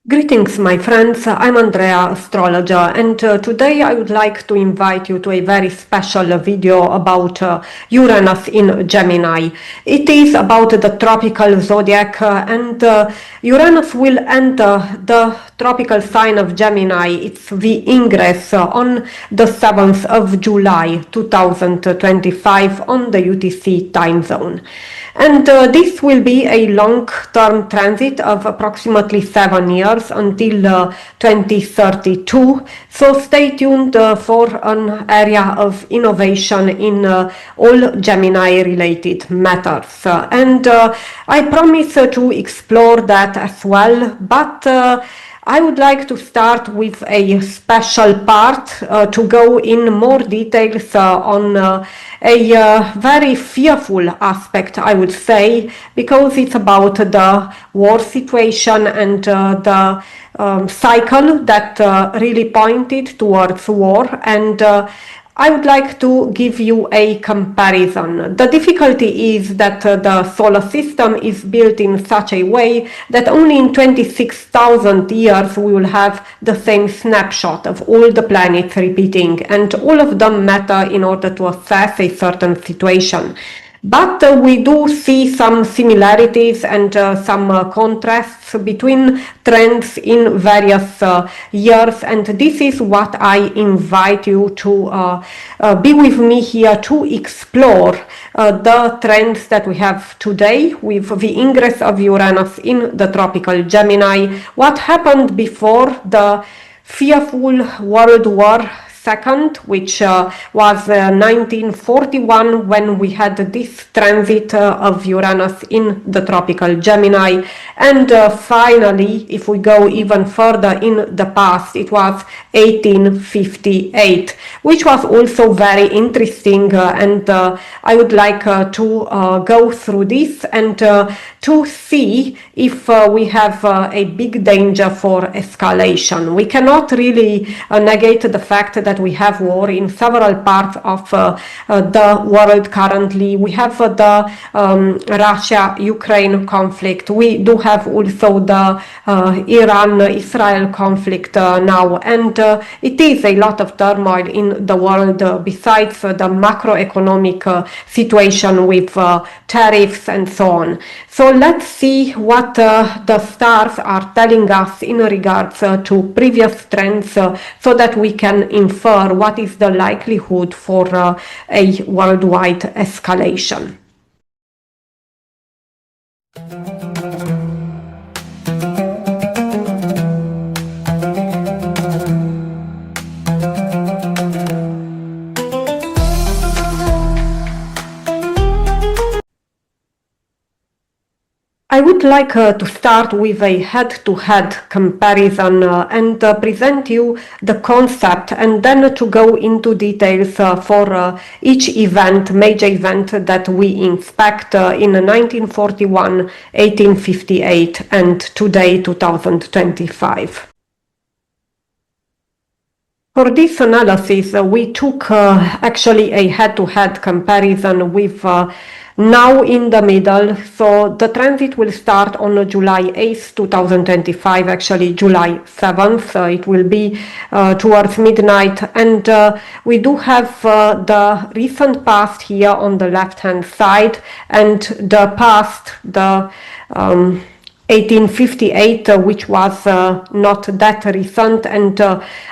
Greetings, my friends. I'm Andrea, astrologer, and today I would like to invite you to a very special video about Uranus in Gemini. It is about the tropical zodiac, and Uranus will enter the tropical sign of Gemini. It's the ingress on the 7th of July 2025 on the UTC time zone. And this will be a long-term transit of approximately 7 years until 2032. So stay tuned for an area of innovation in all Gemini-related matters. And I promise to explore that as well, but I would like to start with a special part to go in more details on a very fearful aspect, I would say, because it's about the war situation and the cycle that really pointed towards war, and I would like to give you a comparison. The difficulty is that the solar system is built in such a way that only in 26,000 years we will have the same snapshot of all the planets repeating, and all of them matter in order to assess a certain situation. But we do see some similarities and some contrasts between trends in various years, and this is what I invite you to be with me here to explore the trends that we have today with the ingress of Uranus in the tropical Gemini, what happened before the fearful World War II, which was 1941, when we had this transit of Uranus in the tropical Gemini, and finally, if we go even further in the past, it was 1858, which was also very interesting, and I would like to go through this and to see if we have a big danger for escalation. We cannot really negate the fact that we have war in several parts of the world currently. We have the Russia-Ukraine conflict. We do have also the Iran-Israel conflict now, and it is a lot of turmoil in the world besides the macroeconomic situation with tariffs and so on. So let's see what the stars are telling us in regards to previous trends so that we can infer what is the likelihood for a worldwide escalation. I would like to start with a head-to-head comparison and present you the concept, and then to go into details for each event, major event that we inspect in 1941, 1858 and today 2025. For this analysis, we took actually a head-to-head comparison with now in the middle. So the transit will start on July 8th, 2025, actually July 7th. It will be towards midnight, and we do have the recent past here on the left-hand side, and the past, the 1858, which was not that recent, and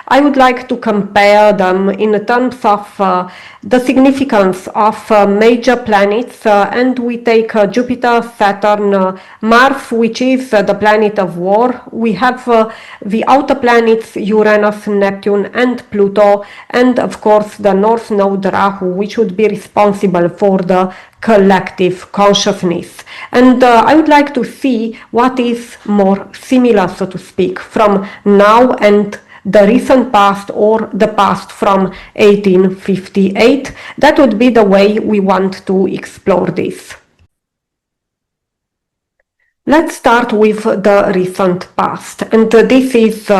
I would like to compare them in terms of the significance of major planets, and we take Jupiter, Saturn, Mars, which is the planet of war. We have the outer planets Uranus, Neptune and Pluto, and of course the North Node Rahu, which would be responsible for the collective consciousness. And I would like to see what is more similar, so to speak, from now and the recent past, or the past from 1858. That would be the way we want to explore this. Let's start with the recent past, and this is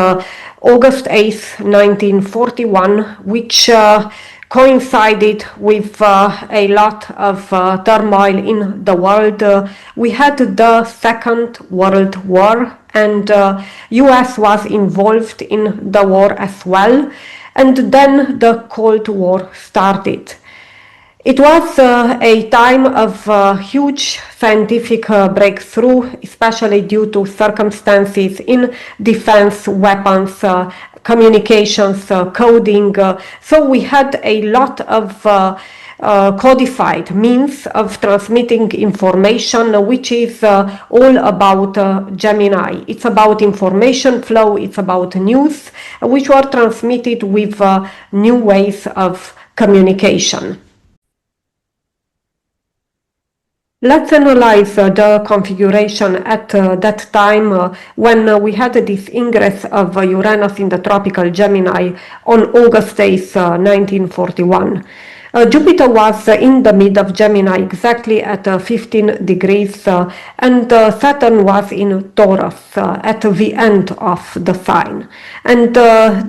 August 8th, 1941, which coincided with a lot of turmoil in the world. We had the Second World War, and US was involved in the war as well, and then the Cold War started. It was a time of huge scientific breakthrough, especially due to circumstances in defense, weapons, communications, coding. So we had a lot of codified means of transmitting information, which is all about Gemini. It's about information flow, it's about news, which were transmitted with new ways of communication. Let's analyze the configuration at that time when we had this ingress of Uranus in the tropical Gemini on August 8, 1941. Jupiter was in the mid of Gemini exactly at 15 degrees and Saturn was in Taurus at the end of the sign. And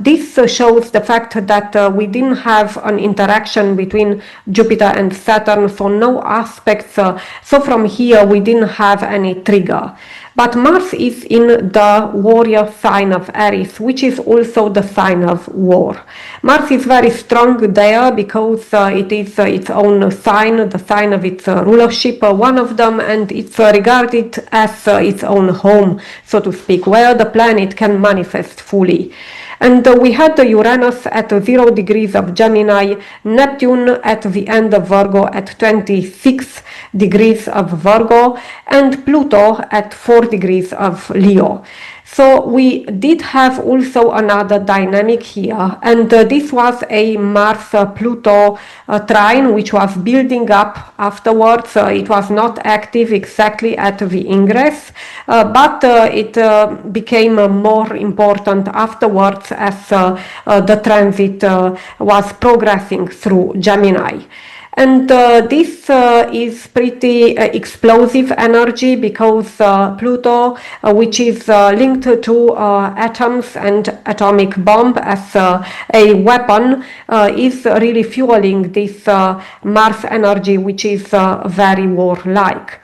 this shows the fact that we didn't have an interaction between Jupiter and Saturn, so no aspects. So from here we didn't have any trigger. But Mars is in the warrior sign of Aries, which is also the sign of war. Mars is very strong there because it is its own sign, the sign of its rulership, one of them, and it's regarded as its own home, so to speak, where the planet can manifest fully. And we had Uranus at 0 degrees of Gemini, Neptune at the end of Virgo at 26 degrees of Virgo, and Pluto at 4 degrees of Leo. So we did have also another dynamic here, and this was a Mars-Pluto trine which was building up afterwards. It was not active exactly at the ingress, but it became more important afterwards as the transit was progressing through Gemini. And this is pretty explosive energy because Pluto, which is linked to atoms and atomic bomb as a weapon, is really fueling this Mars energy, which is very warlike.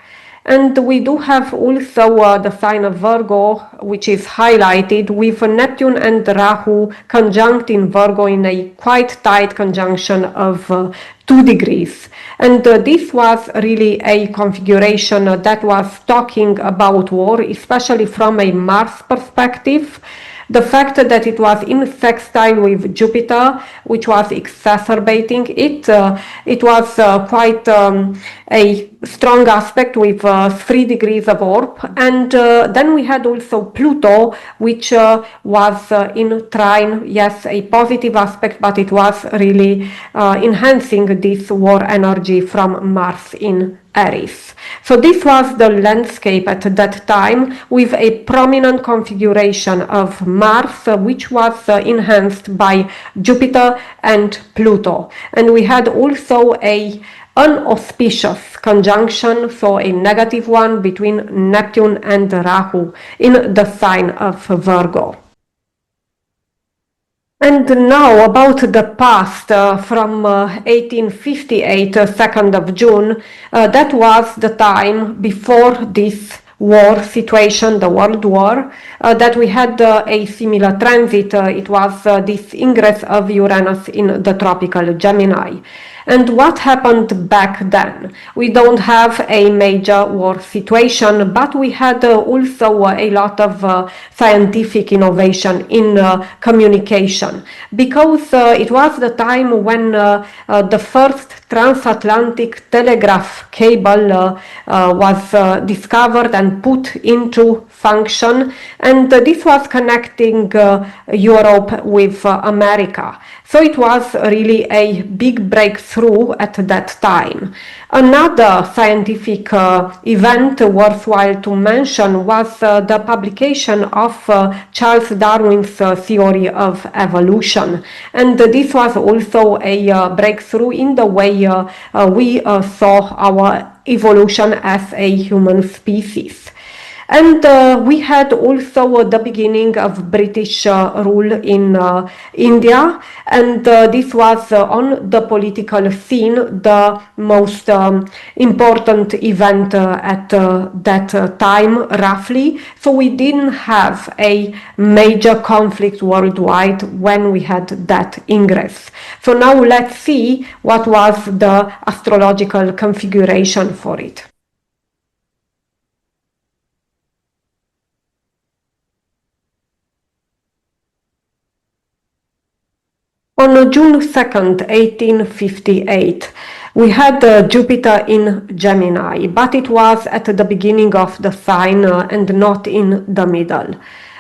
And we do have also the sign of Virgo, which is highlighted with Neptune and Rahu conjunct in Virgo in a quite tight conjunction of 2 degrees. And this was really a configuration that was talking about war, especially from a Mars perspective. The fact that it was in sextile with Jupiter, which was exacerbating it, it was quite a strong aspect with 3 degrees of orb. And then we had also Pluto, which was in trine, yes, a positive aspect, but it was really enhancing this war energy from Mars in Aries. So this was the landscape at that time with a prominent configuration of Mars, which was enhanced by Jupiter and Pluto. And we had also a unauspicious conjunction, so a negative one between Neptune and Rahu in the sign of Virgo. And now about the past, from 1858, 2nd of June, that was the time before this war situation, the World War, that we had a similar transit. It was this ingress of Uranus in the tropical Gemini. And what happened back then? We don't have a major war situation, but we had also a lot of scientific innovation in communication, because it was the time when the first transatlantic telegraph cable was discovered and put into function, and this was connecting Europe with America. So it was really a big breakthrough at that time. Another scientific event worthwhile to mention was the publication of Charles Darwin's theory of evolution. And this was also a breakthrough in the way we saw our evolution as a human species. And we had also the beginning of British rule in India, and this was on the political scene the most important event at that time, roughly. So we didn't have a major conflict worldwide when we had that ingress. So now let's see what was the astrological configuration for it. On June 2nd, 1858, we had Jupiter in Gemini, but it was at the beginning of the sign and not in the middle.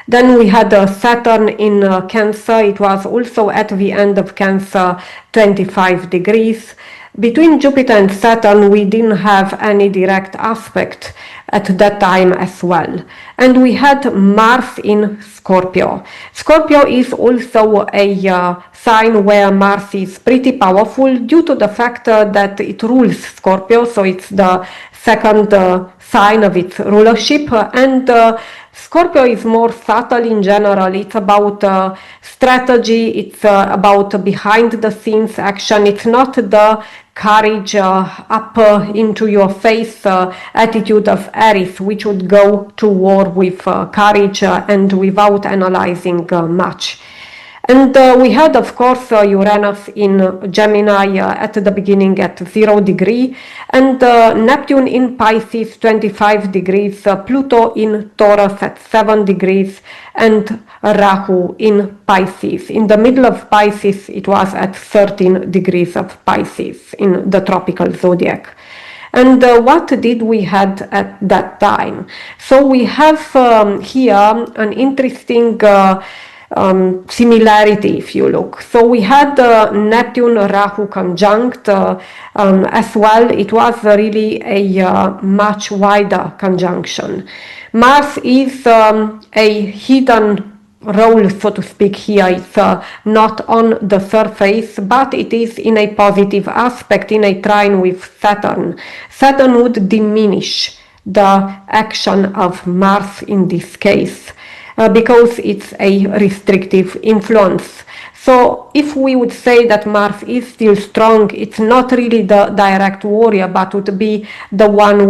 Then we had Saturn in Cancer. It was also at the end of Cancer, 25 degrees. Between Jupiter and Saturn, we didn't have any direct aspect at that time as well. And we had Mars in Scorpio. Scorpio is also a sign where Mars is pretty powerful due to the fact that it rules Scorpio, so it's the second sign of its rulership. And Scorpio is more subtle in general. It's about strategy, it's about behind the scenes action. It's not the courage up into your face attitude of Aries, which would go to war with courage and without analyzing much. And we had, of course, Uranus in Gemini at the beginning at 0 degree, and Neptune in Pisces, 25 degrees, Pluto in Taurus at 7 degrees, and Rahu in Pisces. In the middle of Pisces, it was at 13 degrees of Pisces in the tropical zodiac. And what did we had at that time? So we have here an interesting similarity, if you look. So we had Neptune Rahu conjunct as well. It was really a much wider conjunction. Mars is a hidden role, so to speak, here. It's not on the surface, but it is in a positive aspect, in a trine with Saturn. Saturn would diminish the action of Mars in this case. Because it's a restrictive influence. So if we would say that Mars is still strong, it's not really the direct warrior, but would be the one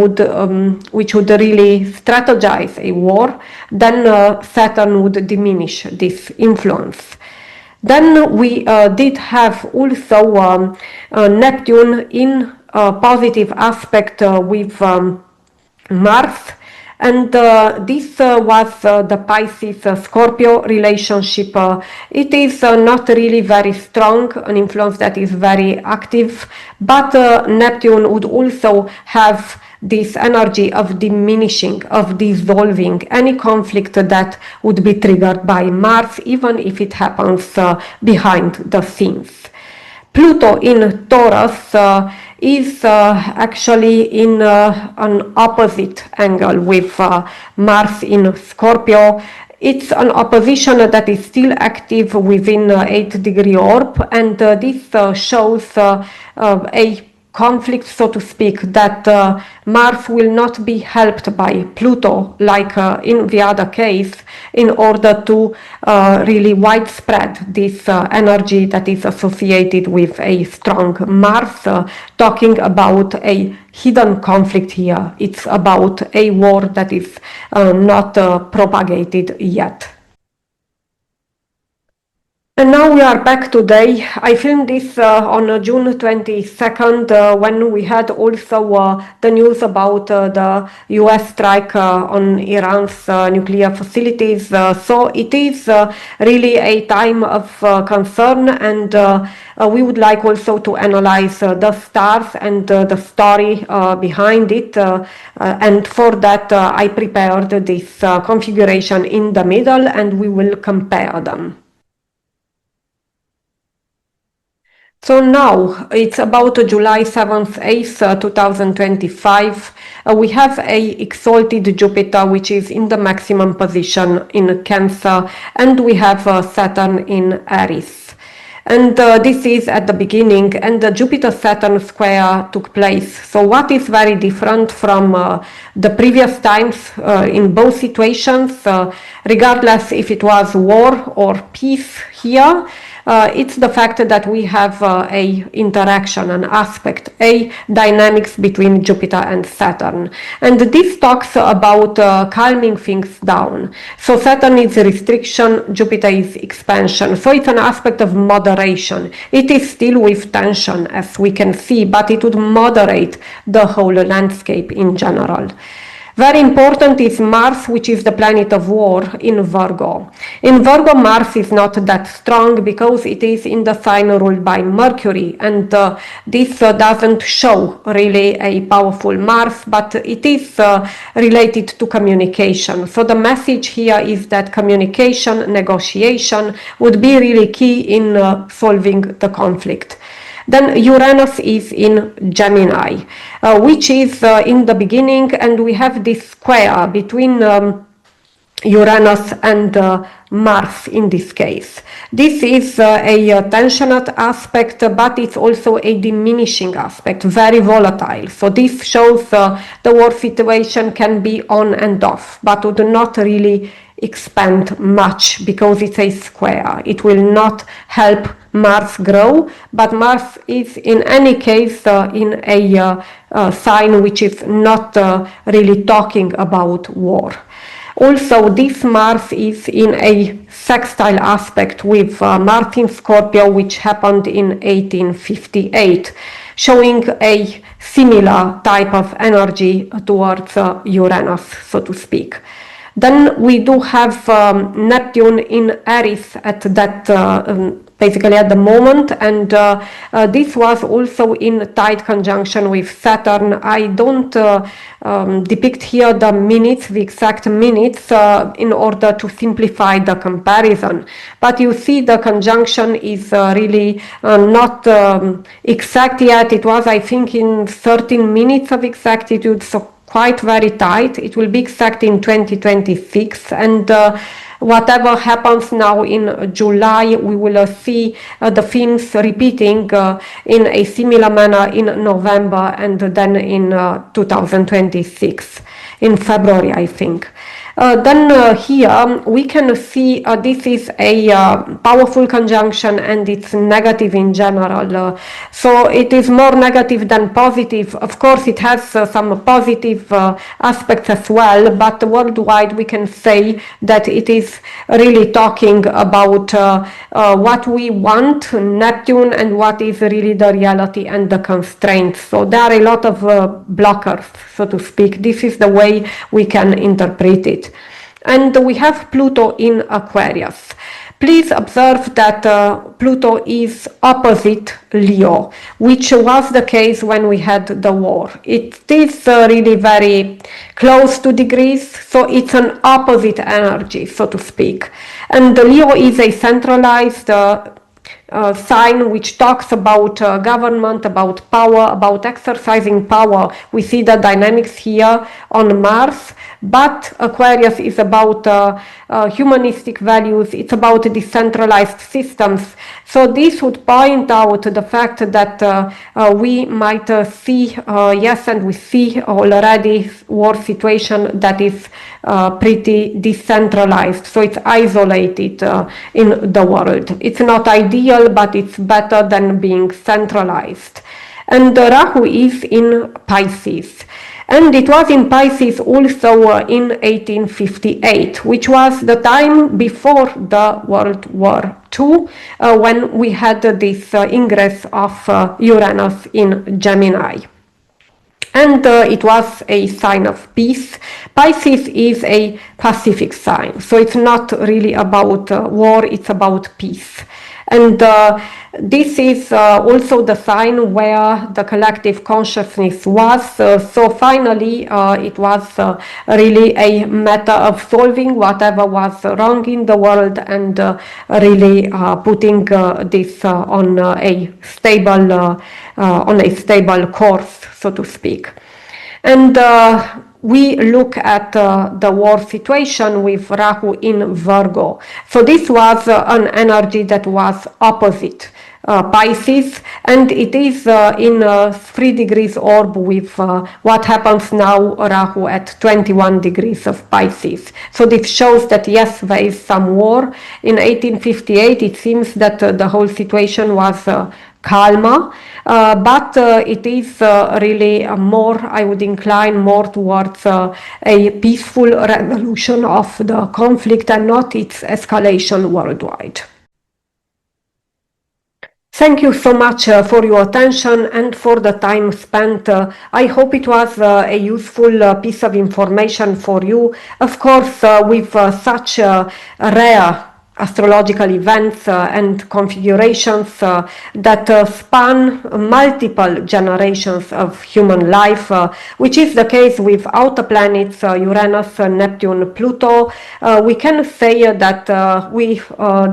which would really strategize a war, then Saturn would diminish this influence. Then we did have also Neptune in a positive aspect with Mars. And this was the Pisces-Scorpio relationship. It is not really very strong, an influence that is very active, but Neptune would also have this energy of diminishing, of dissolving any conflict that would be triggered by Mars, even if it happens behind the scenes. Pluto in Taurus is actually in an opposite angle with Mars in Scorpio. It's an opposition that is still active within 8 degree orb, and this shows a conflict, so to speak, that Mars will not be helped by Pluto like in the other case in order to really widespread this energy that is associated with a strong Mars. Talking about a hidden conflict here, it's about a war that is not propagated yet. And now we are back today. I filmed this on June 22nd when we had also the news about the US strike on Iran's nuclear facilities. So it is really a time of concern, and we would like also to analyze the stars and the story behind it. And for that I prepared this configuration in the middle, and we will compare them. So now it's about July 7th, 8th, 2025. We have a exalted Jupiter, which is in the maximum position in Cancer, and we have Saturn in Aries. and this is at the beginning, and the Jupiter-Saturn square took place. So what is very different from the previous times in both situations, regardless if it was war or peace here, it's the fact that we have a interaction, an aspect, a dynamics between Jupiter and Saturn. And this talks about calming things down. So Saturn is restriction, Jupiter is expansion. So it's an aspect of moderation. It is still with tension, as we can see, but it would moderate the whole landscape in general. Very important is Mars, which is the planet of war in Virgo. In Virgo, Mars is not that strong because it is in the sign ruled by Mercury, and this doesn't show really a powerful Mars, but it is related to communication. So the message here is that communication, negotiation would be really key in solving the conflict. Then Uranus is in Gemini, which is in the beginning, and we have this square between Uranus and Mars in this case. This is a tensioned aspect, but it's also a diminishing aspect, very volatile. So this shows the war situation can be on and off, but would not really expand much because it's a square. It will not help Mars grow, but Mars is in any case in a sign which is not really talking about war. Also, this Mars is in a sextile aspect with Mars in Scorpio, which happened in 1858, showing a similar type of energy towards Uranus, so to speak. Then we do have Neptune in Aries at that basically at the moment, and this was also in tight conjunction with Saturn. I don't depict here the minutes, the exact minutes, in order to simplify the comparison, but you see the conjunction is really not exact yet. It was, I think, in 13 minutes of exactitude, so quite very tight. It will be exact in 2026, and whatever happens now in July, we will see the themes repeating in a similar manner in November, and then in 2026, in February, I think. Then here we can see this is a powerful conjunction, and it's negative in general. So it is more negative than positive. Of course, it has some positive aspects as well, but worldwide we can say that it is really talking about what we want, Neptune, and what is really the reality and the constraints. So there are a lot of blockers, so to speak. This is the way we can interpret it. And we have Pluto in Aquarius. Please observe that Pluto is opposite Leo, which was the case when we had the war. It is really very close to degrees, so it's an opposite energy, so to speak. And Leo is a centralized sign which talks about government, about power, about exercising power. We see the dynamics here on Mars, but Aquarius is about humanistic values. It's about decentralized systems. So this would point out the fact that we might see, yes, and we see already war situation that is pretty decentralized. So it's isolated in the world. It's not ideal, but it's better than being centralized. And Rahu is in Pisces. And it was in Pisces also in 1858, which was the time before the World War II, when we had this ingress of Uranus in Gemini. And it was a sign of peace. Pisces is a Pacific sign, so it's not really about war, it's about peace. And this is also the sign where the collective consciousness was. So finally, it was really a matter of solving whatever was wrong in the world, and really putting this on a stable course, so to speak. And we look at the war situation with Rahu in Virgo. So this was an energy that was opposite Pisces, and it is in 3 degrees orb with what happens now, Rahu at 21 degrees of Pisces. So this shows that yes, there is some war. In 1858 it seems that the whole situation was calmer, but it is really more, I would incline more towards a peaceful resolution of the conflict and not its escalation worldwide. Thank you so much for your attention and for the time spent. I hope it was a useful piece of information for you. Of course, with such rare astrological events and configurations that span multiple generations of human life, which is the case with outer planets Uranus, Neptune, Pluto. We can say that we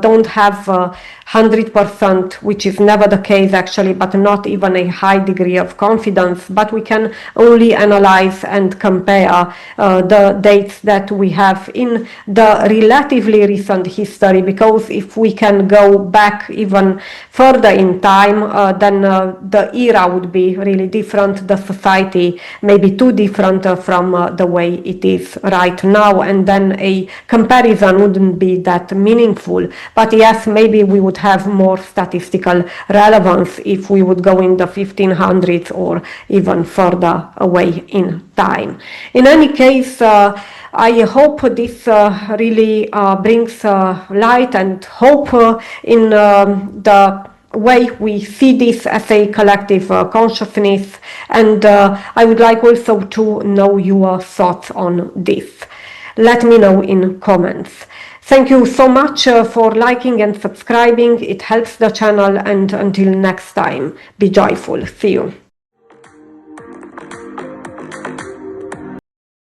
don't have 100%, which is never the case actually, but not even a high degree of confidence, but we can only analyze and compare the dates that we have in the relatively recent history, because if we can go back even further in time, then the era would be really different, the society may be too different from the way it is right now, and then a comparison wouldn't be that meaningful. But yes, maybe we would have more statistical relevance if we would go in the 1500s or even further away in time. In any case, I hope this really brings light and hope in the way we see this as a collective consciousness, and I would like also to know your thoughts on this. Let me know in comments. Thank you so much for liking and subscribing. It helps the channel, and until next time, be joyful. See you.